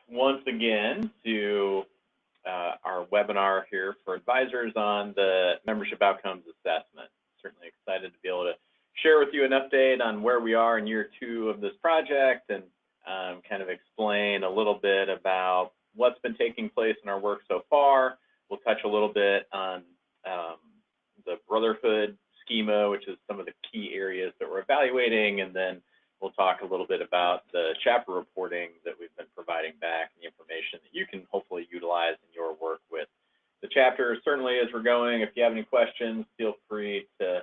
once again to our webinar here for advisors on the membership outcomes assessment. Certainly excited to be able to share with you an update on where we are in year 2 of this project and kind of explain a little bit about what's been taking place in our work so far. We'll touch a little bit on the Brotherhood schema, which is some of the key areas that we're evaluating, and then we'll talk a little bit about the chapter reporting that we've been providing back and the information that you can hopefully utilize in your work with the chapter. Certainly, as we're going, if you have any questions, feel free to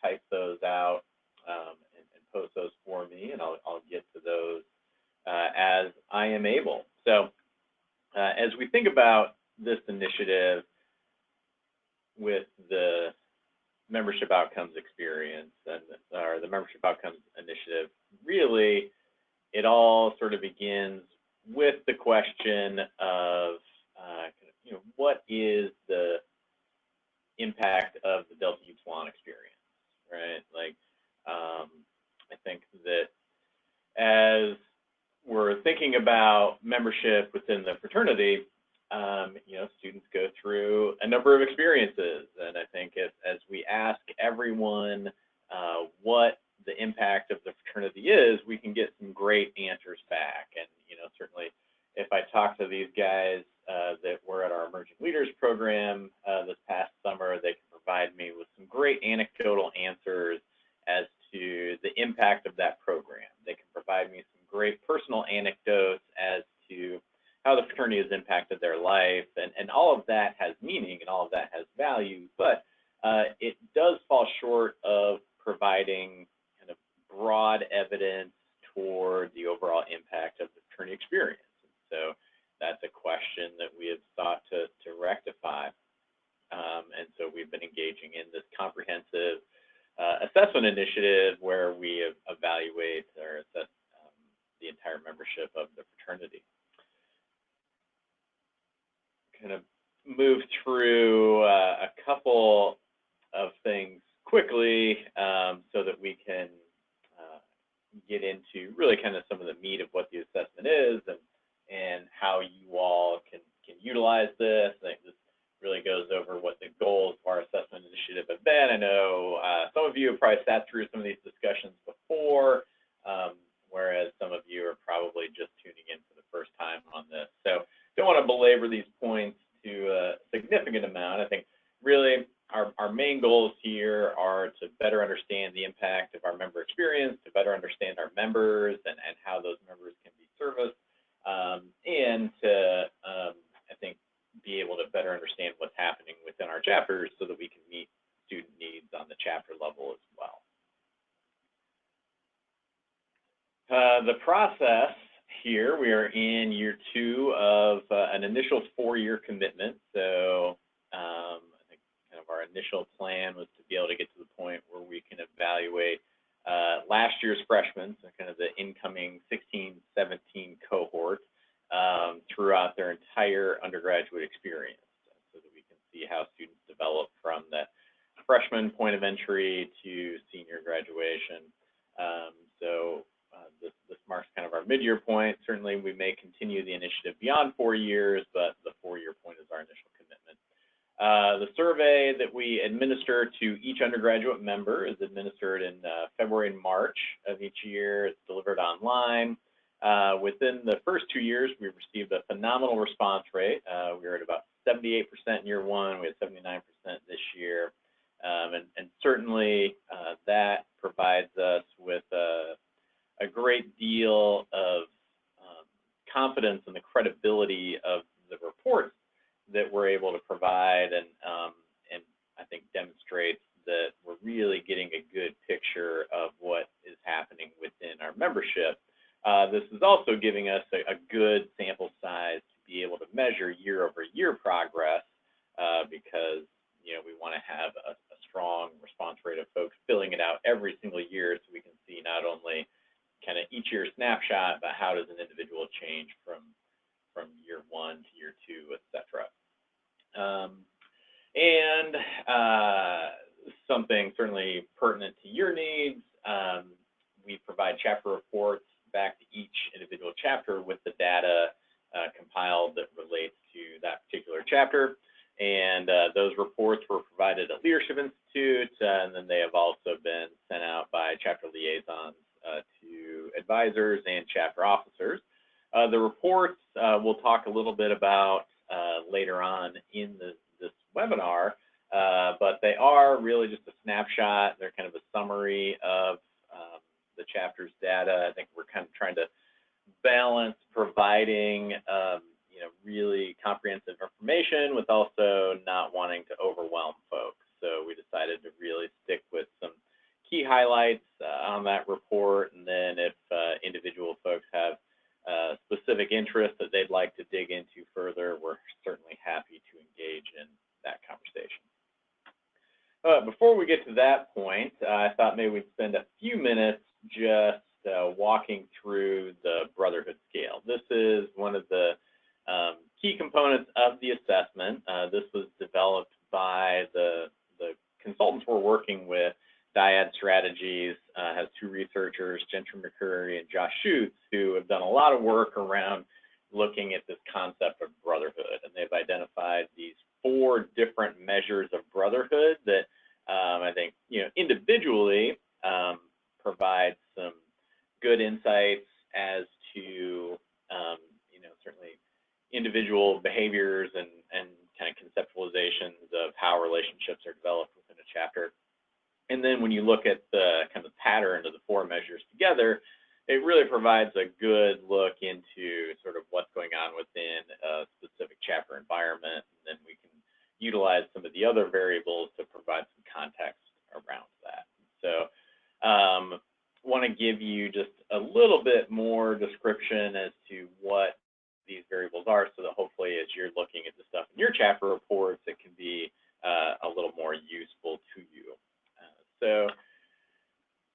type those out and post those for me, and I'll get to those as I am able. So as we think about this initiative with the membership outcomes experience or the membership outcomes initiative, really it all sort of begins with the question of what is the impact of the Delta Upsilon experience, right? Like I think that as we're thinking about membership within the fraternity, students go through a number of experiences, and I think as we ask everyone what the impact of the fraternity is, we can get some great answers back. And certainly, if I talk to these guys that were at our Emerging Leaders program this past summer, they can provide me with some great anecdotal answers as to the impact of that program. They can provide me some great personal anecdotes as to how the fraternity has impacted their life, and all of that has meaning and all of that has value, but it does fall short of providing kind of broad evidence toward the overall impact of the fraternity experience. And so that's a question that we have sought to rectify. And so we've been engaging in this comprehensive assessment initiative where we evaluate or assess the entire membership of the fraternity. Kind of move through a couple of things quickly so that we can get into really kind of some of the meat of what the assessment is and how you all can utilize this. I think this really goes over what the goals of our assessment initiative have been. I know some of you have probably sat through some of these discussions before, whereas some of you are probably just tuning in for the first time on this. So don't want to belabor these points to a significant amount. I think really our main goals here are to better understand the impact of our member experience, to better understand our members and how those members can be serviced, and to, I think, be able to better understand what's happening within our chapters so that we can meet student needs on the chapter level as well. The process here, we are in year 2 of an initial 4-year commitment. So I think kind of our initial plan was to be able to get to the point where we can evaluate last year's freshmen, so kind of the incoming 16-17 cohort throughout their entire undergraduate experience, so that we can see how students develop from that freshman point of entry to senior graduation. This marks kind of our mid-year point. Certainly, we may continue the initiative beyond 4 years, but the 4-year point is our initial commitment. The survey that we administer to each undergraduate member is administered in February and March of each year. It's delivered online. Within the first 2 years, we've received a phenomenal response rate. We were at about 78% in year 1. We had 79% this year. And certainly, that provides us with a great deal of confidence in the credibility of the reports that we're able to provide, and I think demonstrates that we're really getting a good picture of what is happening within our membership. This is also giving us a good sample size to be able to measure year-over-year progress, because we want to have a strong response rate of folks filling it out every single year, so we can see not only kind of each year snapshot, but how does an individual change from year 1 to year 2, etc. And something certainly pertinent to your needs, we provide chapter reports back to each individual chapter with the data compiled that relates to that particular chapter. And those reports were provided at Leadership Institute, and then they have also been sent out by chapter liaisons to advisors and chapter officers. The reports we'll talk a little bit about later on in this webinar, but they are really just a snapshot. They're kind of a summary of the chapter's data. I think we're kind of trying to balance providing really comprehensive information with also not wanting to overwhelm folks. So we decided to really stick with some key highlights on that report, and then if individual folks have specific interests that they'd like to dig into further, we're certainly happy to engage in that conversation. Before we get to that point, I thought maybe we'd spend a few minutes just walking through the Brotherhood Scale. This is one of the key components of the assessment. This was developed by the consultants we're working with. Dyad Strategies has two researchers, Gentry McCurry and Josh Schutz, who have done a lot of work around looking at this concept of brotherhood. And they've identified these 4 different measures of brotherhood that I think, individually provide some good insights as to, certainly individual behaviors and kind of conceptualizations of how relationships are developed within a chapter. And then when you look at the kind of pattern of the 4 measures together, it really provides a good look into sort of what's going on within a specific chapter environment. And then we can utilize some of the other variables to provide some context around that. So want to give you just a little bit more description as to what these variables are, so that hopefully as you're looking at the stuff in your chapter reports, it can be a little more useful to you. So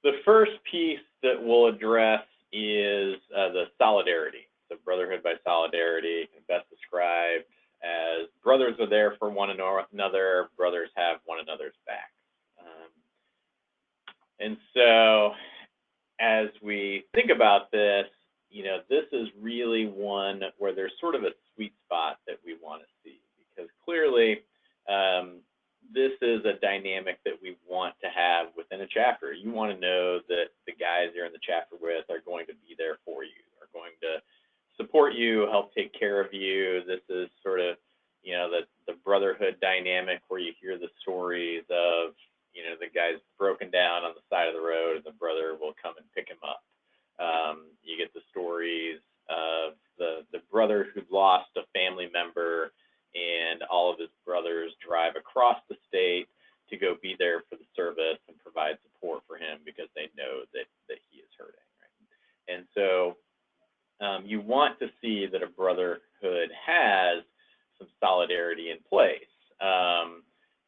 the first piece that we'll address is the solidarity. So brotherhood by solidarity, best described as brothers are there for one another, brothers have one another's backs. And so as we think about this, this is really one where there's sort of a sweet spot that we want to see, because clearly this is a dynamic that we want to have within a chapter. You want to know that the guys you're in the chapter with are going to be there for you, are going to support you, help take care of you. This is sort of, the brotherhood dynamic where you hear the stories of, the guy's broken down on the side of the road and the brother will come and pick him up. You get the stories of the brother who lost a family member, and all of his brothers drive across the state to go be there for the service and provide support for him because they know that he is hurting, right? And so you want to see that a brotherhood has some solidarity in place.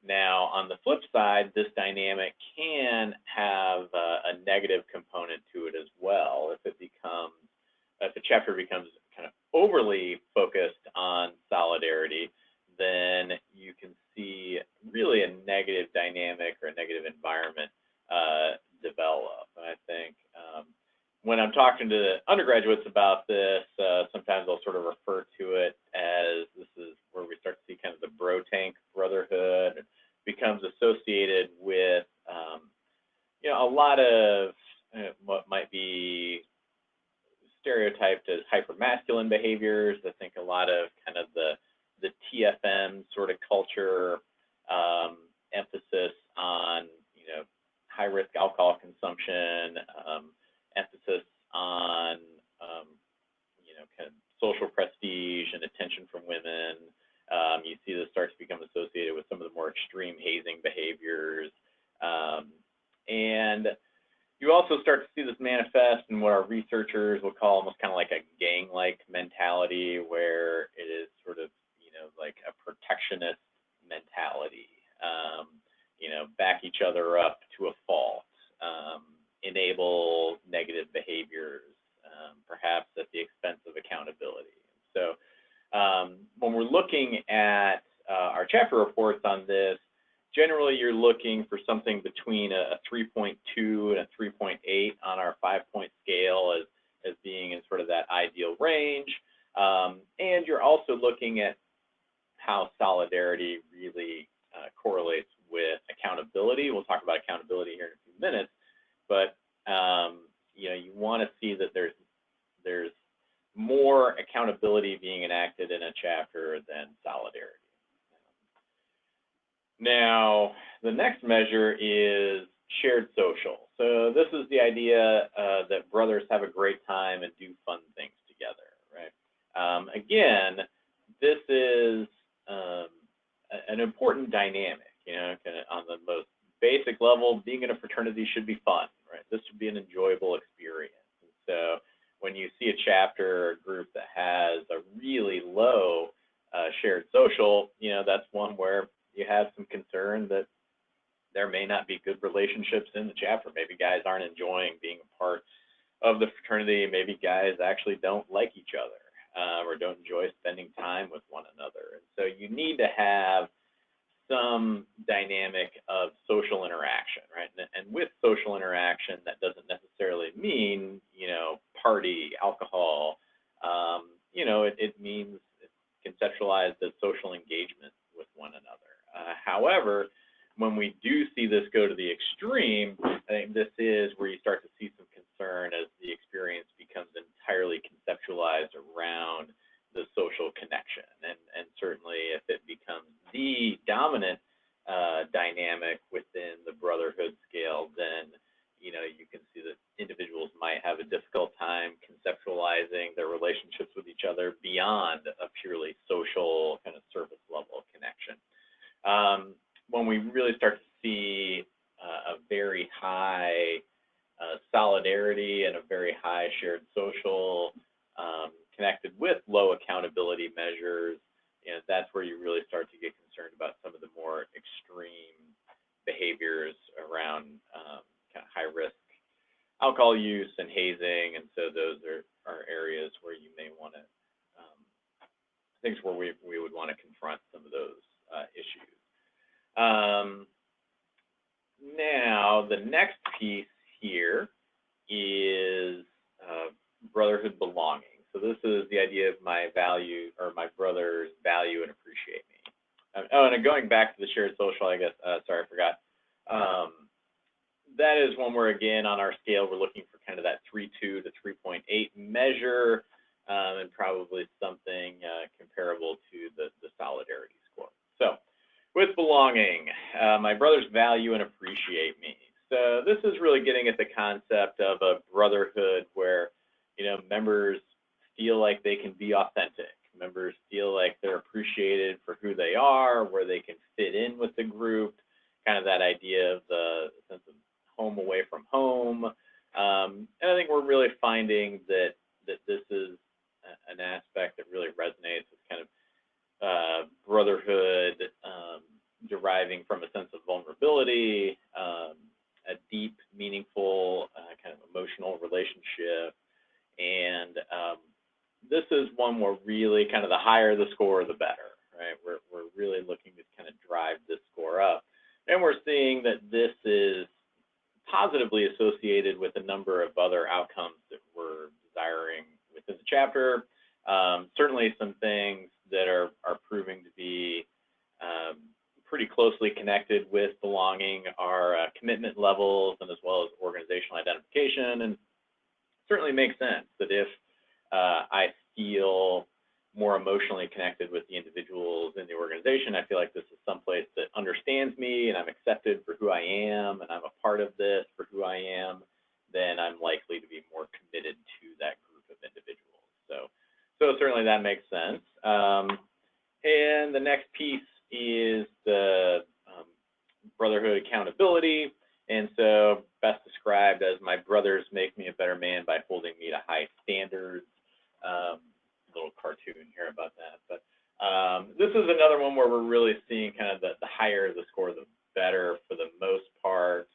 Now, on the flip side, this dynamic can have a negative component to it as well. If the chapter becomes kind of overly focused on solidarity, then you can see really a negative dynamic or a negative environment develop. And I think when I'm talking to the undergraduates about this, sometimes I'll sort of refer to it as this is where we start to see kind of the bro tank brotherhood. It becomes associated with a lot of what might be stereotyped as hyper-masculine behaviors. I think a lot of kind of the TFM sort of culture, emphasis on high-risk alcohol consumption, emphasis on kind of social prestige and attention from women. You see this start to become associated with some of the more extreme hazing behaviors, and you also start to see this manifest in what our researchers will call almost kind of like a gang-like mentality, where it is sort of like a protectionist mentality. Back each other up to a fault, enable negative behaviors, perhaps at the expense of accountability. So when we're looking at our chapter reports on this, generally you're looking for something between a 3.2 and a 3.8 on our 5-point scale as being in sort of that ideal range. And you're also looking at how solidarity really correlates with accountability. We'll talk about accountability here in a few minutes, but you know, you want to see that there's more accountability being enacted in a chapter than solidarity. Now, the next measure is shared social. So this is the idea that brothers have a great time and do fun things together, right? Again, this is an important dynamic, you know, kind of on the most basic level. Being in a fraternity should be fun, right? This should be an enjoyable experience. And so when you see a chapter or a group that has a really low shared social, you know, that's one where you have some concern that there may not be good relationships in the chapter. Maybe guys aren't enjoying being a part of the fraternity. Maybe guys actually don't like each other or don't enjoy spending time with one another. And so you need to have some dynamic of social interaction, right? And with social interaction, that doesn't necessarily mean, you know, party, alcohol. You know, it means it's conceptualized as social engagement with one another. However, when we do see this go to the extreme, I think this is where you start to see some concern as the experience becomes entirely conceptualized around the social connection. And certainly if it becomes the dominant dynamic within the Brotherhood scale, then, you know, you can see that individuals might have a difficult time conceptualizing their relationships with each other beyond a purely social kind of surface level connection. When we really start to see a very high solidarity and a very high shared social connected with low accountability measures, you know, that's where you really start to get concerned about some of the more extreme behaviors around kind of high risk alcohol use and hazing. And so those are areas where you may want to, things where we would want to confront some of those issues. Now, the next piece here is brotherhood belonging. So this is the idea of my value, or my brothers value and appreciate me. Oh, and going back to the shared social, I guess, sorry, I forgot. That is when we're, again, on our scale, we're looking for kind of that 3.2 to 3.8 measure, and probably something comparable to the solidarity score. So, with belonging, my brothers value and appreciate me. So this is really getting at the concept of a brotherhood where, you know, members feel like they can be authentic. Members feel like they're appreciated for who they are, where they can fit in with the group, kind of that idea of the sense of home away from home. And I think we're really finding that this is an aspect that really resonates with kind of brotherhood, deriving from a sense of vulnerability, a deep, meaningful kind of emotional relationship. And this is one where really kind of the higher the score, the better, right? We're really looking to kind of drive this score up. And we're seeing that this is positively associated with a number of other outcomes that we're desiring within the chapter. Certainly some things that are proving to be pretty closely connected with belonging are commitment levels, and as well as organizational identification. And certainly makes sense that if I feel more emotionally connected with the individuals in the organization, I feel like this is someplace that understands me and I'm accepted for who I am and I'm a part of this for who I am, then I'm likely to be more committed to that group of individuals. So certainly that makes sense. And the next piece is the Brotherhood Accountability. And so best described as my brothers make me a better man by holding me to high standards. Little cartoon here about that. But this is another one where we're really seeing kind of the higher the score, the better for the most part,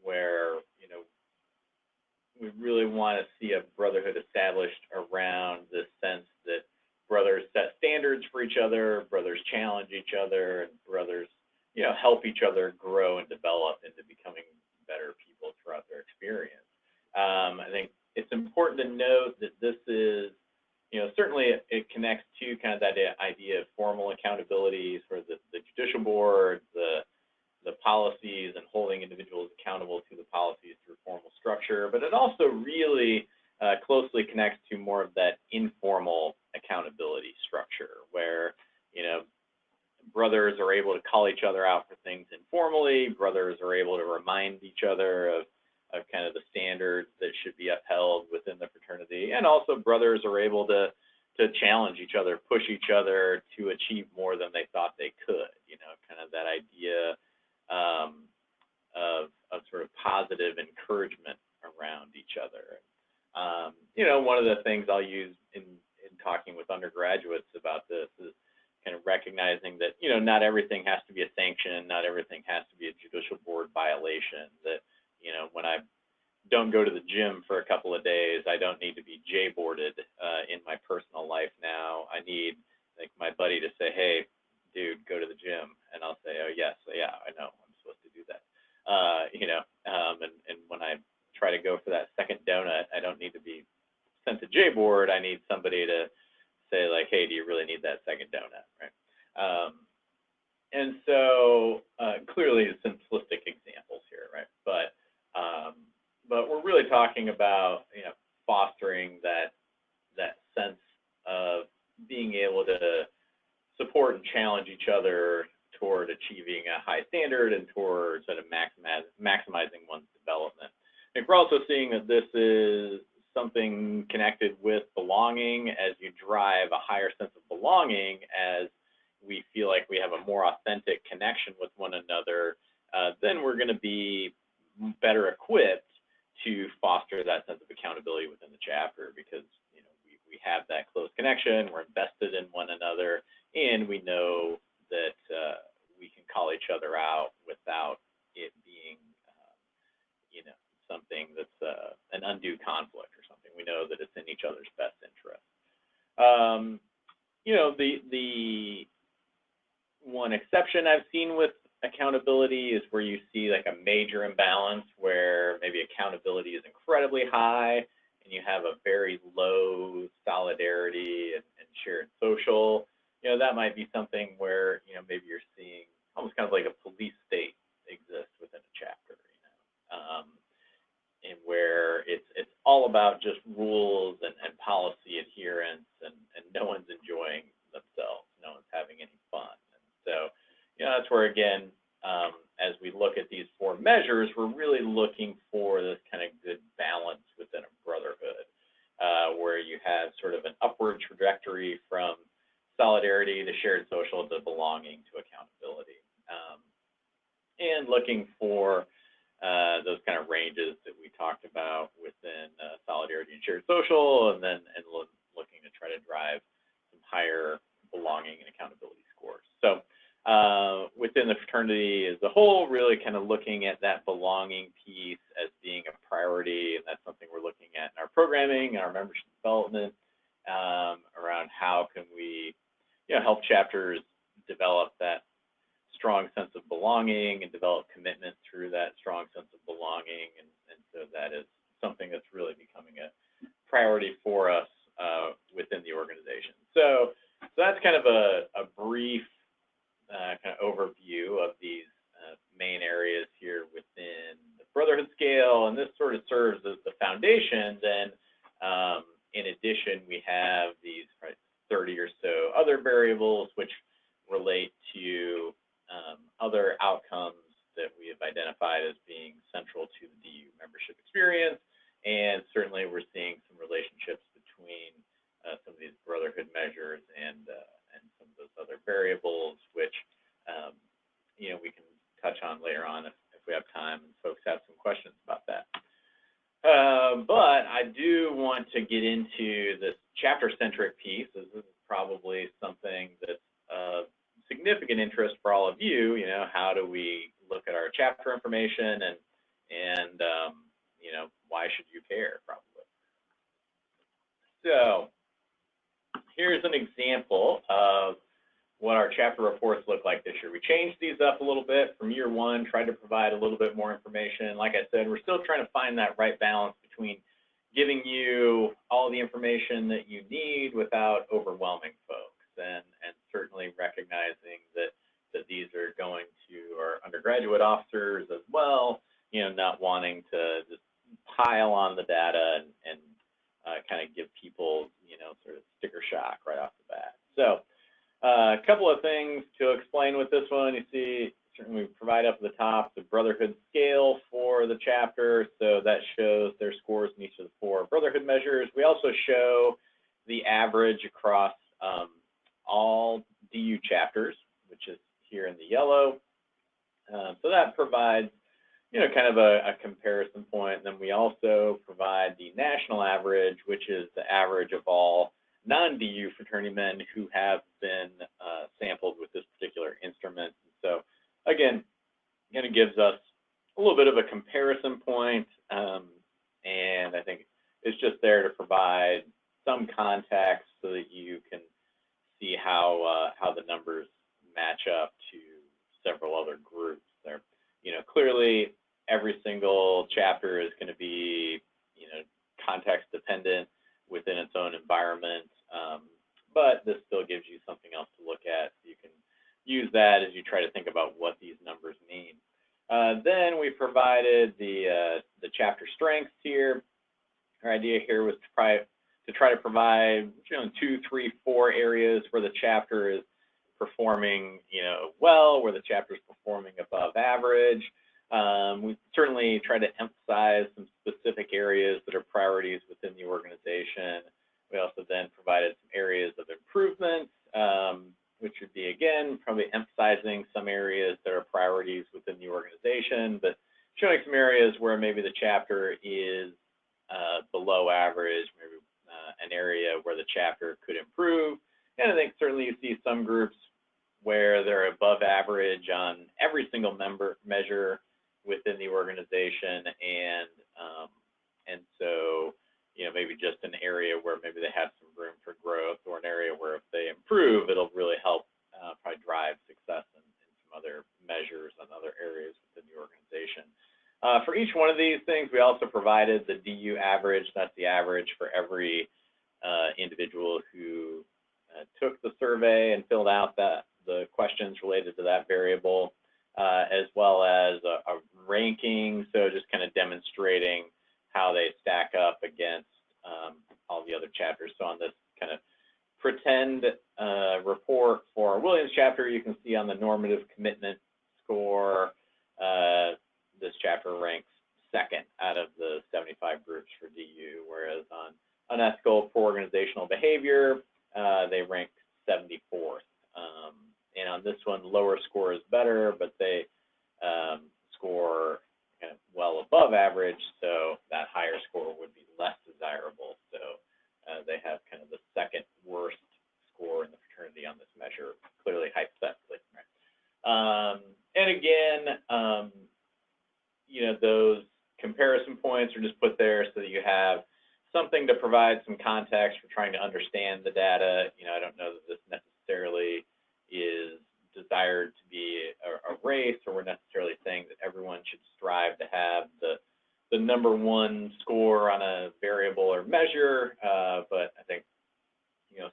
where, you know, we really want to see a brotherhood established around this sense that brothers set standards for each other, brothers challenge each other, and brothers, you know, help each other grow and develop into becoming better people throughout their experience. I think it's important to note that this is certainly it connects to kind of that idea of formal accountability, sort of the judicial board, the policies, and holding individuals accountable to the policies through formal structure. But it also really closely connects to more of that informal accountability structure, where brothers are able to call each other out for things informally. Brothers are able to remind each other of kind of the standards that should be upheld within the fraternity. And also brothers are able to challenge each other, push each other to achieve more than they thought they could, kind of that idea of sort of positive encouragement around each other. One of the things I'll use in talking with undergraduates about this is kind of recognizing that, not everything has to be a sanction, not everything has to be a judicial board violation, that, when I don't go to the gym for a couple of days, I don't need to be J-boarded in my personal life now. I need, like, my buddy to say, hey, dude, go to the gym. And I'll say, oh, yes, yeah, I know, I'm supposed to do that. And when I try to go for that second donut, I don't need to be sent to J-board. I need somebody to say, like, hey, do you really need that second donut, right? And so clearly simplistic examples here, right? But we're really talking about, fostering that sense of being able to support and challenge each other toward achieving a high standard and towards sort of maximizing one's development. I think we're also seeing that this is something connected with belonging. As you drive a higher sense of belonging, as we feel like we have a more authentic connection with one another, then we're going to be better equipped to foster that sense of accountability within the chapter, because we have that close connection, we're invested in one another, and we know that we can call each other out without it being something that's an undue conflict or something. We know that it's in each other's best interest. The one exception I've seen with accountability is where you see like a major imbalance where maybe accountability is incredibly high and you have a very low solidarity and shared social. That might be something where maybe you're seeing almost kind of like a police state exist within a chapter, and where it's all about just rules and policy adherence, and no one's enjoying themselves, no one's having any fun. And so that's where, again, as we look at these 4 measures, we're really looking for this kind of good balance within a brotherhood, where you have sort of an upward trajectory from solidarity to shared social to belonging to accountability, and looking for those kind of ranges that we talked about within solidarity and shared social, and looking to try to drive some higher belonging and accountability scores. So within the fraternity as a whole, really kind of looking at that belonging piece as being a priority, and that's something we're looking at in our programming and our membership development, around how can we help chapters develop that strong sense of belonging and develop commitment through that strong sense of belonging. And so that is something that's really becoming a priority for us within the organization. So that's kind of a brief kind of overview of these main areas here within the Brotherhood Scale, and this sort of serves as the foundation. Then in addition, we have these 30 or so other variables which relate to other outcomes that we have identified as being central to the DU membership experience. And certainly we're seeing some relationships between some of these brotherhood measures and some of those other variables, which we can touch on later on if we have time and folks have some questions about that. But I do want to get into this chapter-centric piece, as this is probably something that's of significant interest for all of you. How do we look at our chapter information, and why should you care, probably. So here's an example of what our chapter reports look like this year. We changed these up a little bit from year 1, tried to provide a little bit more information. Like I said, we're still trying to find that right balance between giving you all the information that you need without overwhelming folks, and certainly recognizing that these are going to our undergraduate officers as well, not wanting to just pile on the data and kind of give people, sort of sticker shock right off the bat. So a couple of things to explain with this one. You see, certainly we provide up at the top the Brotherhood Scale for the chapter, so that shows their scores in each of the 4 Brotherhood measures. We also show the average across all DU chapters, which is here in the yellow. So that provides, kind of a comparison point. And then we also provide the national average, which is the average of all non-DU fraternity men who have been sampled with this particular instrument. So again, kind of gives us a little bit of a comparison point, and I think it's just there to provide some context so that you can see how the numbers match up to several other groups. There, clearly every single chapter is going to be, context dependent within its own environment, but this still gives you something else to look at, so you can use that as you try to think about what these numbers mean. Then we provided the chapter strengths here. Our idea here was to try to provide 2, 3, 4 areas where the chapter is performing well, where the chapter is performing above average. We certainly try to emphasize some specific areas that are priorities within the organization. We also then provided some areas of improvement, which would be, again, probably emphasizing some areas that are priorities within the organization, but showing some areas where maybe the chapter is below average, maybe an area where the chapter could improve. And I think certainly you see some groups where they're above average on every single member measure within the organization, and so maybe just an area where maybe they have some room for growth, or an area where if they improve, it'll really help probably drive success in some other measures and other areas within the organization. For each one of these things, we also provided the DU average. That's the average for every individual who took the survey and filled out the questions related to that variable, as well as a ranking, so just kind of demonstrating how they stack up against all the other chapters. So on this kind of pretend report for Williams chapter, you can see on the normative commitment score, this chapter ranks 2nd out of the 75 groups for DU, whereas on unethical poor organizational behavior, they rank 74th. And on this one, lower score is better, but they score kind of well above average, so that higher score would be less desirable. So they have kind of the 2nd worst score in the fraternity on this measure, clearly hypothetically. Right? And again, those comparison points are just put there so that you have something to provide some context for trying to understand the data. I don't know that this necessarily is desired to be a race, or we're necessarily saying that everyone should strive to have the #1 score on a variable or measure, but I think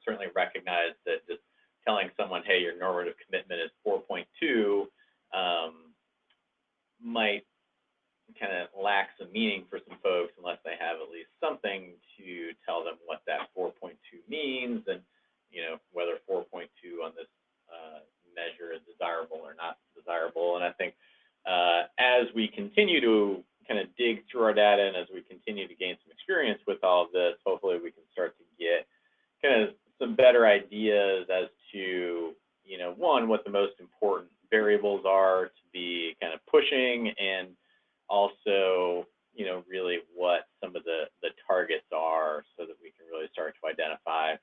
certainly recognize that just telling someone, hey, your normative commitment is 4.2 might kind of lack some meaning for some folks unless they have at least something to tell them what that 4.2 means, and whether 4.2 on this measure is desirable or not desirable. And I think as we continue to kind of dig through our data, and as we continue to gain some experience with all of this, hopefully we can start to get kind of some better ideas as to, one, what the most important variables are to be kind of pushing, and also, really what some of the targets are, so that we can really start to identify,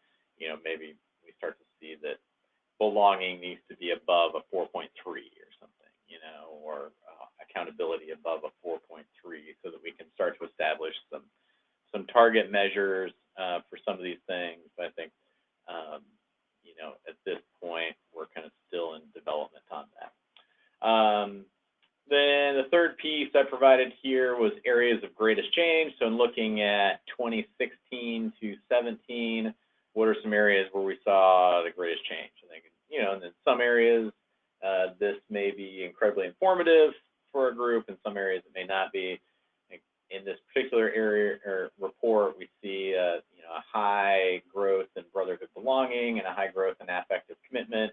maybe we start to see that belonging needs to be above a 4.3 or something, or accountability above a 4.3, so that we can start to establish some target measures for some of these things. But I think, at this point, we're kind of still in development on that. Then the third piece I provided here was areas of greatest change. So in looking at 2016 to 17, what are some areas where we saw the greatest change? I think, and in some areas, this may be incredibly informative for a group. In some areas, it may not be. In this particular area or report, we see a high growth in brotherhood belonging and a high growth in affective commitment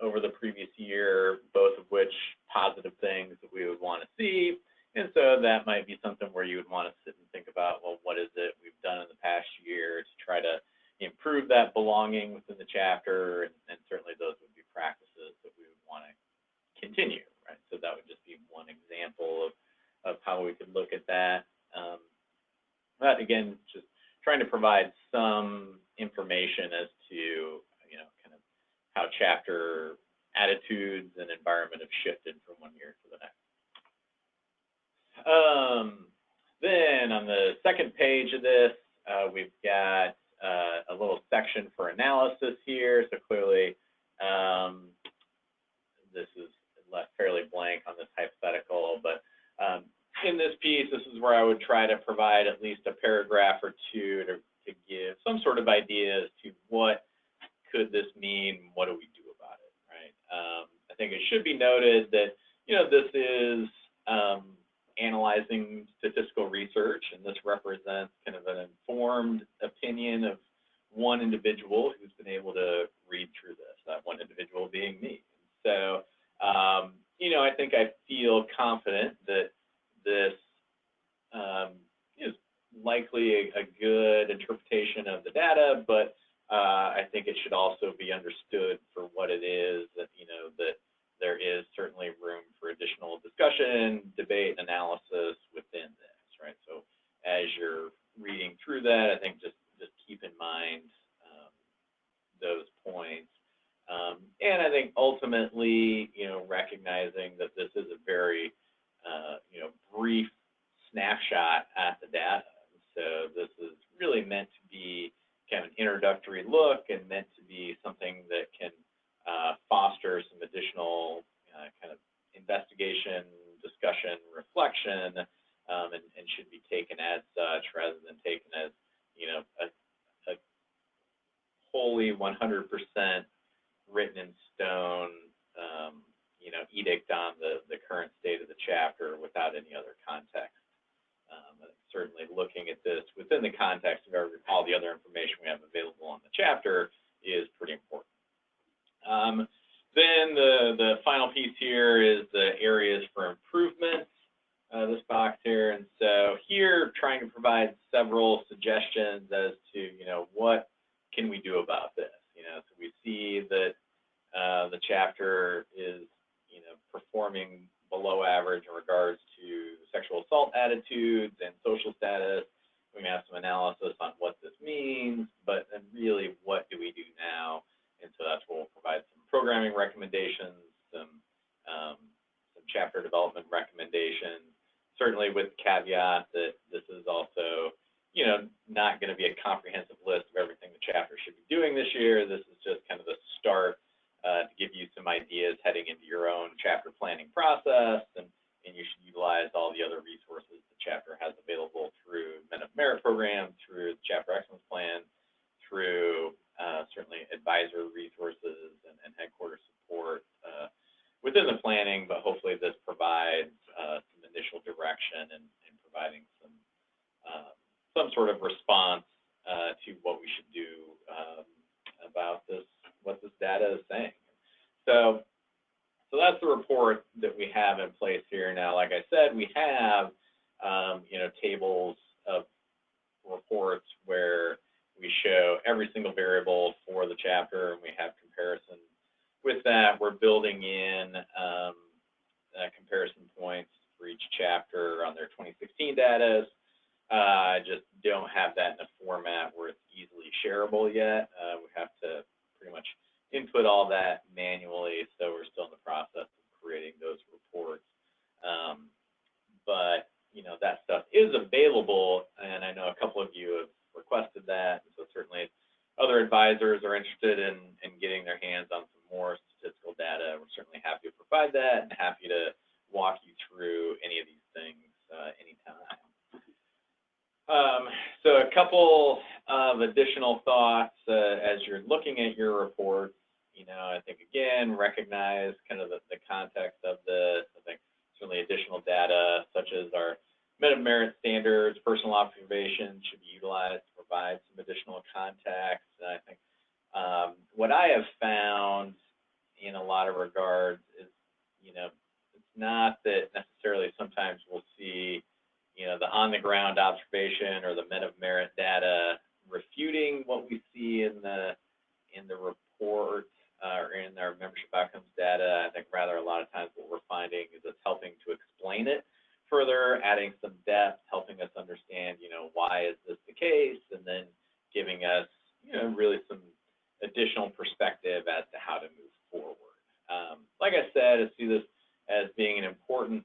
over the previous year, both of which positive things that we would want to see. And so that might be something where you would want to sit and think about, well, what is it we've done in the past year to try to improve that belonging within the chapter, and certainly those would be practices that we would want to continue, right? So that would just be one example of how we could look at that. But again, just trying to provide some information as to, kind of how chapter attitudes and environment have shifted from one year to the next. Then on the second page of this, we've got a little section for analysis here. So clearly, this is left fairly blank on this hypothetical, but in this piece, this is where I would try to provide at least a paragraph or two to give some sort of idea as to what could this mean, what do we do about it, right? I think it should be noted that, this is analyzing statistical research, and this represents kind of an informed opinion of one individual who's been able to read through this, that one individual being me. So, I think I feel confident that this is likely a good interpretation of the data, but I think it should also be understood for what it is, that, that there is certainly room for additional discussion, debate, and analysis within this, right? So as you're reading through that, I think just keep in mind those points. And I think ultimately, recognizing that this is a very, brief snapshot at the data. So this is really meant to be kind of an introductory look and meant to be something that can foster some additional kind of investigation, discussion, reflection, and should be taken as such rather than taken as, a wholly 100% written in stone, edict on the current state of the chapter without any other context. Certainly looking at this within the context of all the other information we have available on the chapter is pretty important. Then the final piece here is the areas for improvement, this box here. And so here, trying to provide several suggestions as to, what can we do about this? So we see that the chapter is, performing below average in regards to sexual assault attitudes and social status. We may have some analysis on what this means, but then really, what do we do now? And so that's where we'll provide some programming recommendations, some chapter development recommendations, certainly with the caveat that this is also, not going to be a comprehensive list of everything the chapter should be doing this year. This is just kind of the start to give you some ideas heading into your own chapter planning process, and you should utilize all the other resources the chapter has available through Men of Merit program, through the Chapter Excellence Plan, through certainly advisor resources and headquarters support within the planning, but hopefully this provides some initial direction and providing some sort of response to what we should do about this, what this data is saying. So that's the report that we have in place here. Now, like I said, we have tables of reports where we show every single variable for the chapter, and we have comparison with that. We're building in comparison points for each chapter on their 2016 data. I just don't have that in a format where it's easily shareable yet. We have to pretty much input all that manually, so we're still in the process of creating those reports. But that stuff is available, and I know a couple of you have requested that, so certainly other advisors are interested in getting their hands on some more statistical data. We're certainly happy to provide that and happy to walk you through any of these things anytime. couple of additional thoughts as you're looking at your reports. I think, again, recognize kind of the context of this. I think certainly additional data such as our meta-merit standards, personal observations should be utilized to provide some additional context. And I think what I have found in a lot of regards is, it's not that necessarily sometimes we'll see, the on-the-ground observation or the meta-merit data refuting what we see in the report or in our membership outcomes data. I think rather a lot of times what we're finding is it's helping to explain it further, adding some depth, helping us understand, why is this the case, and then giving us, really some additional perspective as to how to move forward. Like I said, I see this as being an important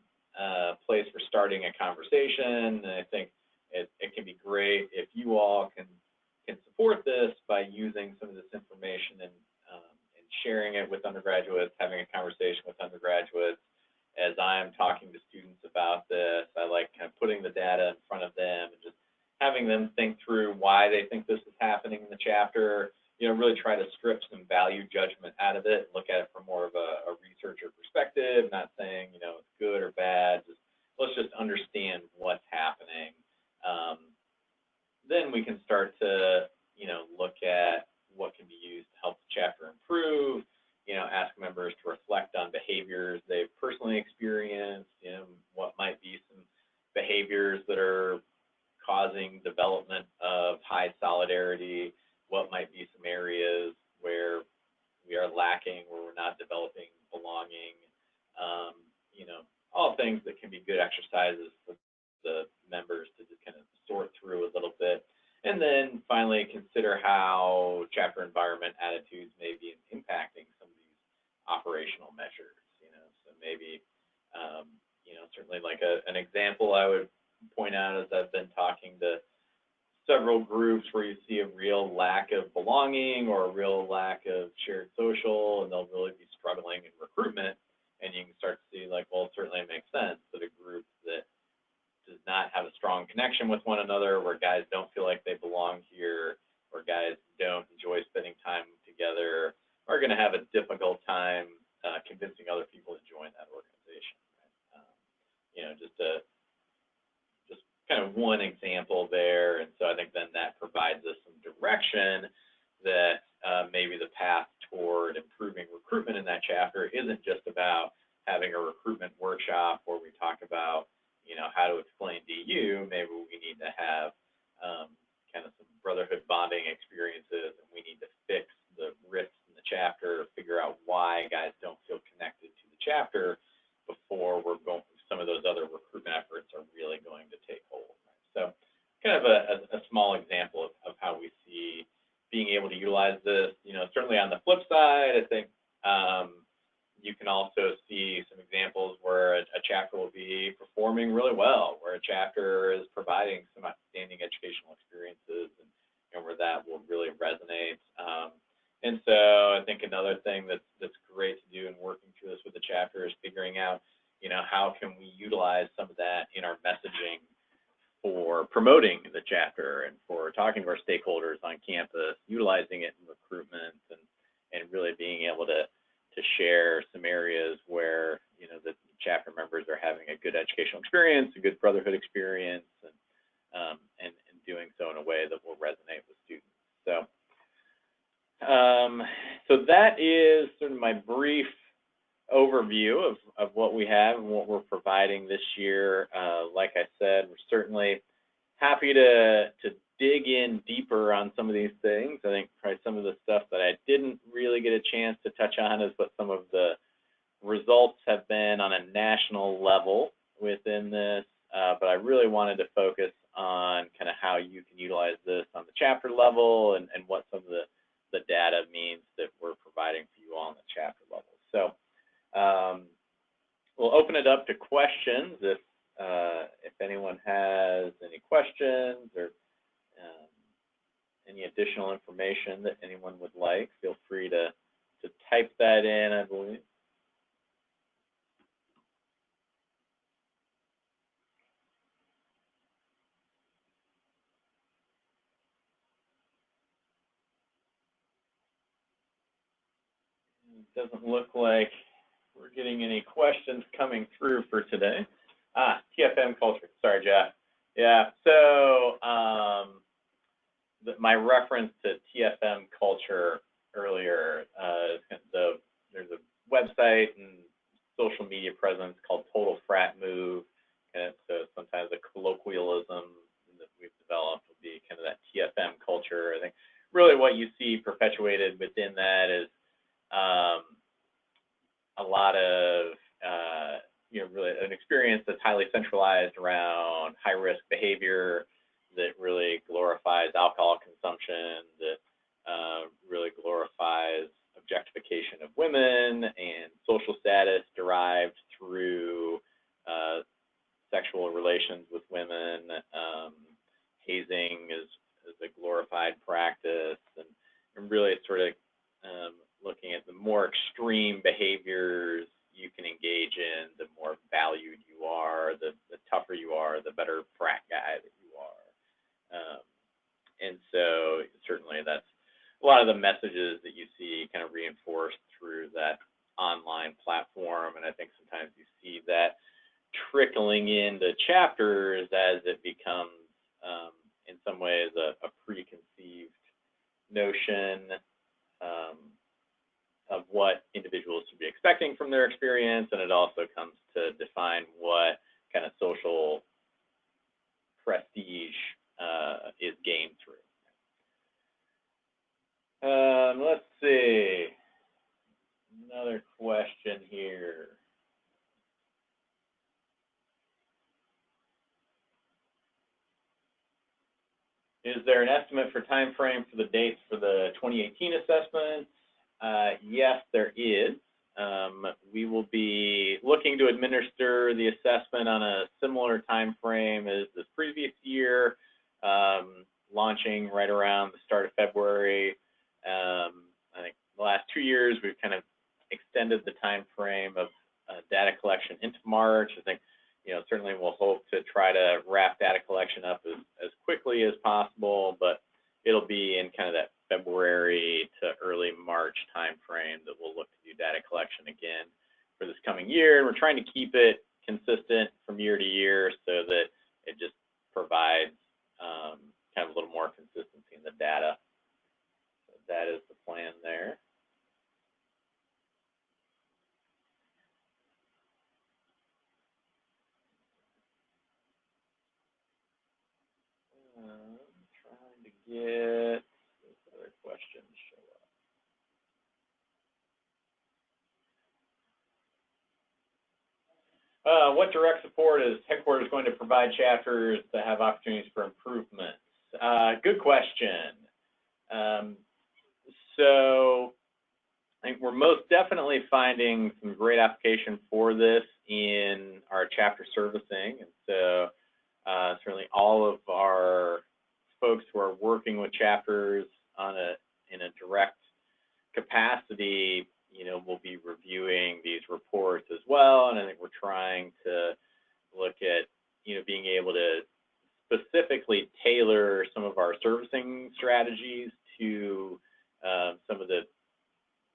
place for starting a conversation. And I think it can be great if you all can support this by using some of this information and sharing it with undergraduates, having a conversation with undergraduates. As I am talking to students about this, I like kind of putting the data in front of them and just having them think through why they think this is happening in the chapter, really try to strip some value judgment out of it, look at it from more of a researcher perspective, not saying, it's good or bad, let's just understand what's happening. Then we can start to, look at what can be used to help the chapter improve, ask members to reflect on behaviors they've personally experienced, what might be some behaviors that are causing development of high solidarity, what might be some areas where we are lacking, where we're not developing belonging, all things that can be good exercises for the members to just kind of sort through a little bit. And then finally consider how chapter environment attitudes may be impacting some of these operational measures. So maybe, certainly like an example I would point out is I've been talking to several groups where you see a real lack of belonging or a real lack of shared social, and they'll really be struggling in recruitment. And you can start to see like, well, certainly it makes sense that a group that does not have a strong connection with one another, where guys don't feel like they belong here, or guys don't enjoy spending time together, are going to have a difficult time convincing other people to join that organization. Right? Just kind of one example there. And so I think then that provides us some direction that maybe the path toward improving recruitment in that chapter isn't just about having a recruitment workshop where we talk about, how to explain DU. Maybe we need to have kind of some brotherhood bonding experiences, and we need to fix the risks in the chapter, figure out why guys don't feel connected to the chapter before we're going, some of those other recruitment efforts are really going to take hold. Right? So kind of a small example of how we see being able to utilize this. Certainly on the flip side, I think you can also see some examples where a chapter will be performing really well, where a chapter is providing some outstanding educational experiences, and where that will really resonate. And so I think another thing that's great to do in working through this with the chapter is figuring out, how can we utilize some of that in our messaging for promoting the chapter and for talking to our stakeholders on campus, utilizing it in recruitment, and really being able to share some areas where, the chapter members are having a good educational experience, a good brotherhood experience, and doing so in a way that will resonate with students. So that is sort of my brief overview of what we have and what we're providing this year. Like I said, we're certainly happy to dig in deeper on some of these things. I think probably some of the stuff that I didn't really get a chance to touch on is what some of the results have been on a national level within this, but I really wanted to focus on kind of how you can utilize this on the chapter level and what some of the data means that we're providing for you all on the chapter level. So we'll open it up to questions if anyone has any questions or any additional information that anyone would like. Feel free to type that in, I believe. Doesn't look like we're getting any questions coming through for today. TFM culture. Sorry, Jeff. Yeah. So my reference to TFM culture earlier, there's a website and social media presence called Total Frat Move. And so sometimes a colloquialism that we've developed will be kind of that TFM culture. I think really what you see perpetuated within that is a lot of really an experience that's highly centralized around high-risk behavior that really glorifies alcohol consumption, that really glorifies objectification of women and social status derived through sexual relations with women. Hazing is a glorified practice, and really sort of looking at the more extreme behaviors you can engage in, the more valued you are, the tougher you are, the better frat guy that you are. And so certainly that's a lot of the messages that you see kind of reinforced through that online platform. And I think sometimes you see that trickling into chapters as it becomes, in some ways, a preconceived notion of what individuals should be expecting from their experience, and it also comes to define what kind of social prestige is gained through. Let's see. Another question here. Is there an estimate for time frame for the dates for the 2018 assessment? Yes, there is. We will be looking to administer the assessment on a similar time frame as this previous year, launching right around the start of February. I think the last 2 years we've kind of extended the time frame of data collection into March. I think certainly we'll hope to try to wrap data collection up as quickly as possible, but it'll be in kind of that February to early March timeframe that we'll look to do data collection again for this coming year. And we're trying to keep it consistent from year to year so that it just provides kind of a little more consistency in the data. So that is the plan there. Trying to get this other question to show up. What direct support is headquarters going to provide chapters that have opportunities for improvement? Good question. So I think we're most definitely finding some great application for this in our chapter servicing. And so certainly all of our folks who are working with chapters in a direct capacity, will be reviewing these reports as well. And I think we're trying to look at, being able to specifically tailor some of our servicing strategies to some of the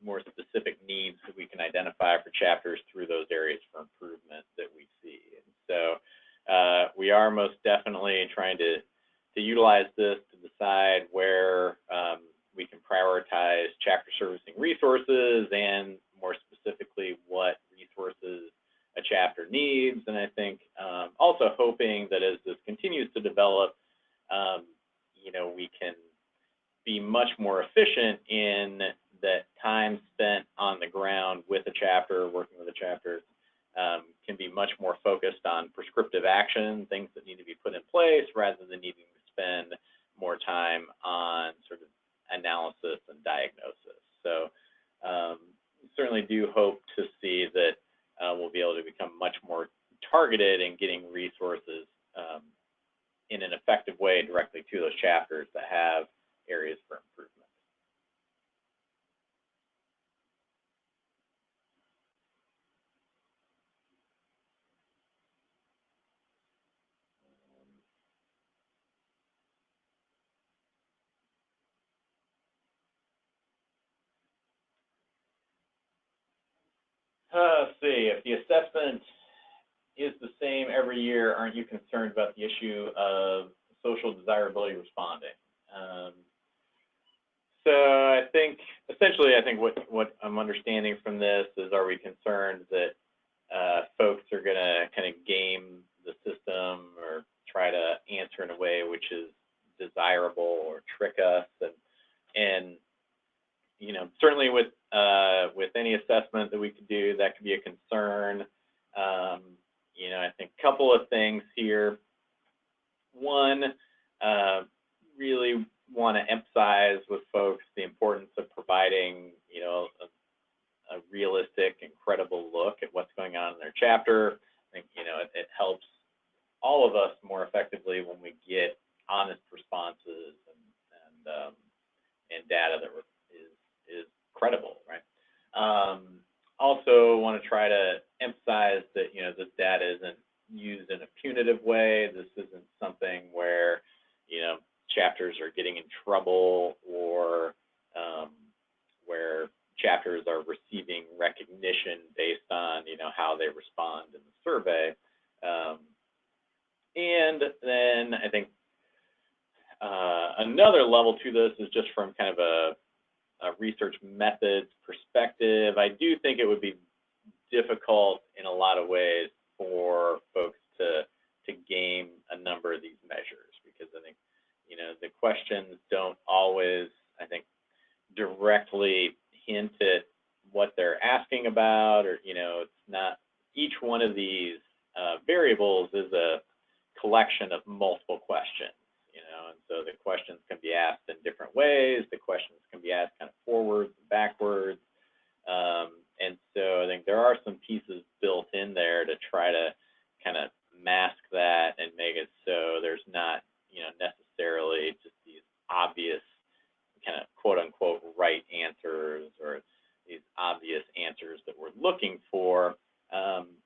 more specific needs that we can identify for chapters through those areas for improvement that we see. And so we are most definitely trying to utilize this to decide where we can prioritize chapter servicing resources, and more specifically what resources a chapter needs. And I think also hoping that as this continues to develop, we can be much more efficient in that time spent on the ground with a chapter, working with a chapter, can be much more focused on prescriptive action, things that need to be put in place, rather than needing to spend more time on sort of analysis and diagnosis. So certainly do hope to see that we'll be able to become much more targeted in getting resources in an effective way directly to those chapters that have areas for improvement. see, if the assessment is the same every year, aren't you concerned about the issue of social desirability responding? So I think, essentially, I think what I'm understanding from this is, are we concerned that folks are going to kind of game the system or try to answer in a way which is desirable or trick us? And you know, certainly with any assessment that we could do, that could be a concern. You know, I think a couple of things here. One, really want to emphasize with folks the importance of providing, you know, a realistic and credible look at what's going on in their chapter. I think, you know, it helps all of us more effectively when we get honest responses and data that is credible, right? Also want to try to emphasize that, you know, this data isn't used in a punitive way. This isn't something where, you know, chapters are getting in trouble or where chapters are receiving recognition based on, you know, how they respond in the survey. And then I think another level to this is just from kind of a research methods perspective. I do think it would be difficult in a lot of ways for folks to game a number of these measures, because I think, you know, the questions don't always, I think, directly hint at what they're asking about, or, you know, it's not, each one of these variables is a collection of multiple questions, you know, and so the questions can be asked in different ways. The questions can be asked kind of forwards and backwards. And so I think there are some pieces built in there to try to kind of mask that and make it so there's not, you know, necessarily just these obvious kind of quote unquote right answers or these obvious answers that we're looking for.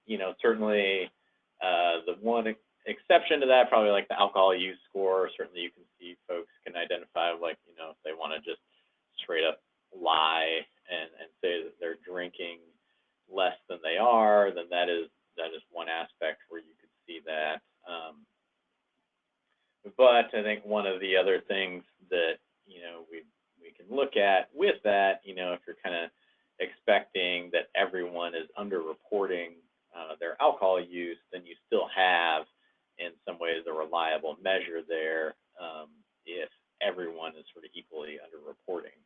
You know, certainly the one exception to that, probably like the alcohol use score. Certainly you can see folks can identify, like, you know, if they want to just straight up lie and say that they're drinking less than they are, then that is one aspect where you could see that. But I think one of the other things that, you know, we can look at with that, you know, if you're kind of expecting that everyone is underreporting their alcohol use, then you still have, in some ways, a reliable measure there if everyone is sort of equally underreporting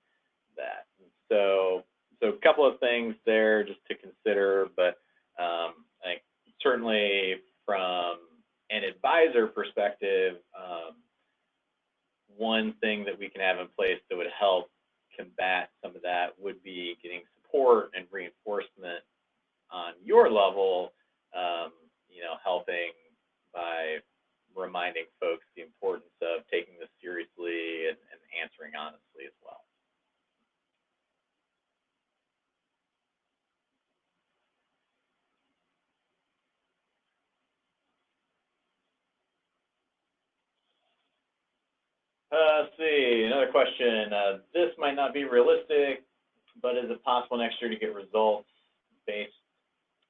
that. And so a couple of things there just to consider, but I think certainly from an advisor perspective, one thing that we can have in place that would help combat some of that would be getting support and reinforcement on your level, you know, helping by reminding folks the importance of taking this seriously and answering honestly as well. Let's see, another question. This might not be realistic, but is it possible next year to get results based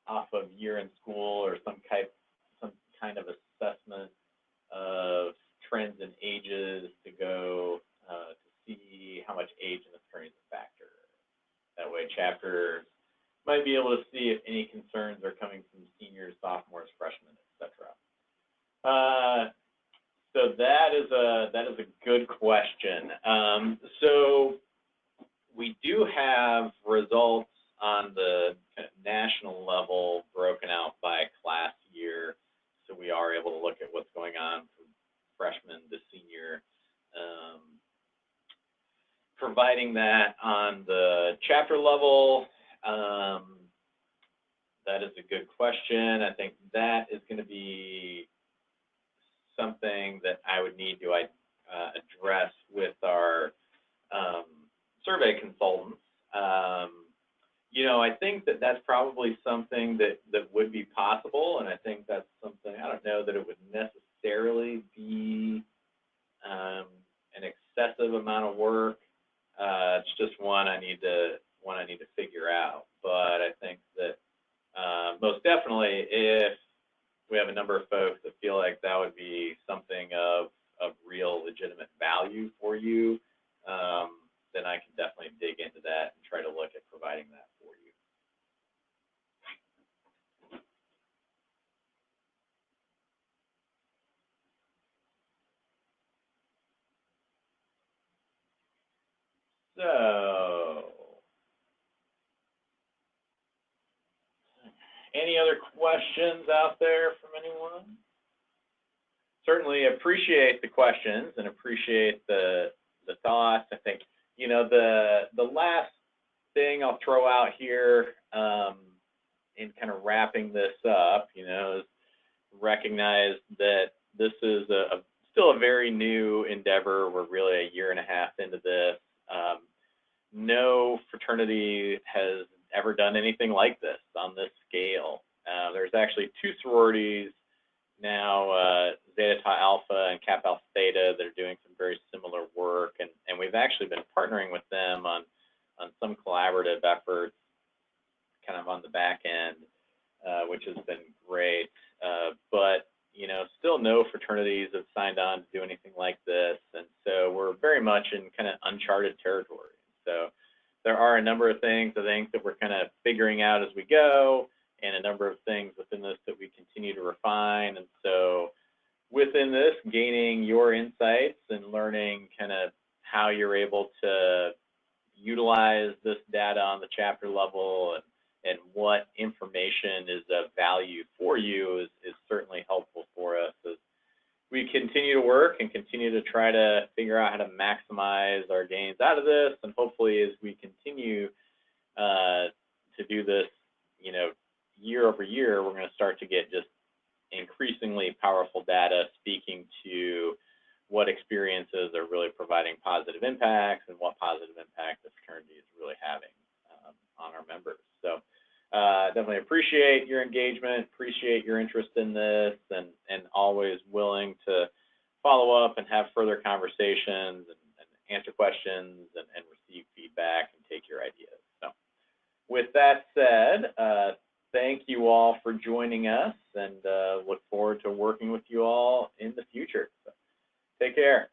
off of year in school or some kind of assessment of trends in ages to go to see how much age in the story is a factor? That way chapters might be able to see if any concerns are coming from seniors, sophomores, freshmen, etc. So that is a good question. So we do have results on the kind of national level broken out by class year, so we are able to look at what's going on from freshman to senior. Providing that on the chapter level, that is a good question. I think that is going to be something that I would need to address with our survey consultants. You know, I think that that's probably something that would be possible, and I think that's something, I don't know that it would necessarily be an excessive amount of work. It's just one I need to figure out. But I think that most definitely, if we have a number of folks that feel like that would be something of real legitimate value for you, then I can definitely dig into that and try to look at providing that for you. So, any other questions out there from anyone? Certainly appreciate the questions and appreciate the thoughts. I think, you know, the last thing I'll throw out here in kind of wrapping this up, you know, is recognize that this is still a very new endeavor. We're really a year and a half into this. No fraternity has ever done anything like this on this scale. There's actually two sororities now, Zeta Tau Alpha and Kappa Alpha Theta, that are doing some very similar work, and we've actually been partnering with them on some collaborative efforts kind of on the back end, which has been great. But, you know, still no fraternities have signed on to do anything like this, and so we're very much in kind of uncharted territory. So there are a number of things, I think, that we're kind of figuring out as we go, and a number of things within this that we continue to refine. And so within this, gaining your insights and learning kind of how you're able to utilize this data on the chapter level and what information is of value for you is certainly helpful for us as we continue to work and continue to try to figure out how to maximize our gains out of this. And hopefully, as we continue to do this, you know, year over year, we're going to start to get just increasingly powerful data speaking to what experiences are really providing positive impacts and what positive impact the fraternity is really having on our members. So definitely appreciate your engagement, appreciate your interest in this, and always willing to follow up and have further conversations and answer questions and receive feedback and take your ideas. So with that said, thank you all for joining us, and look forward to working with you all in the future. So take care.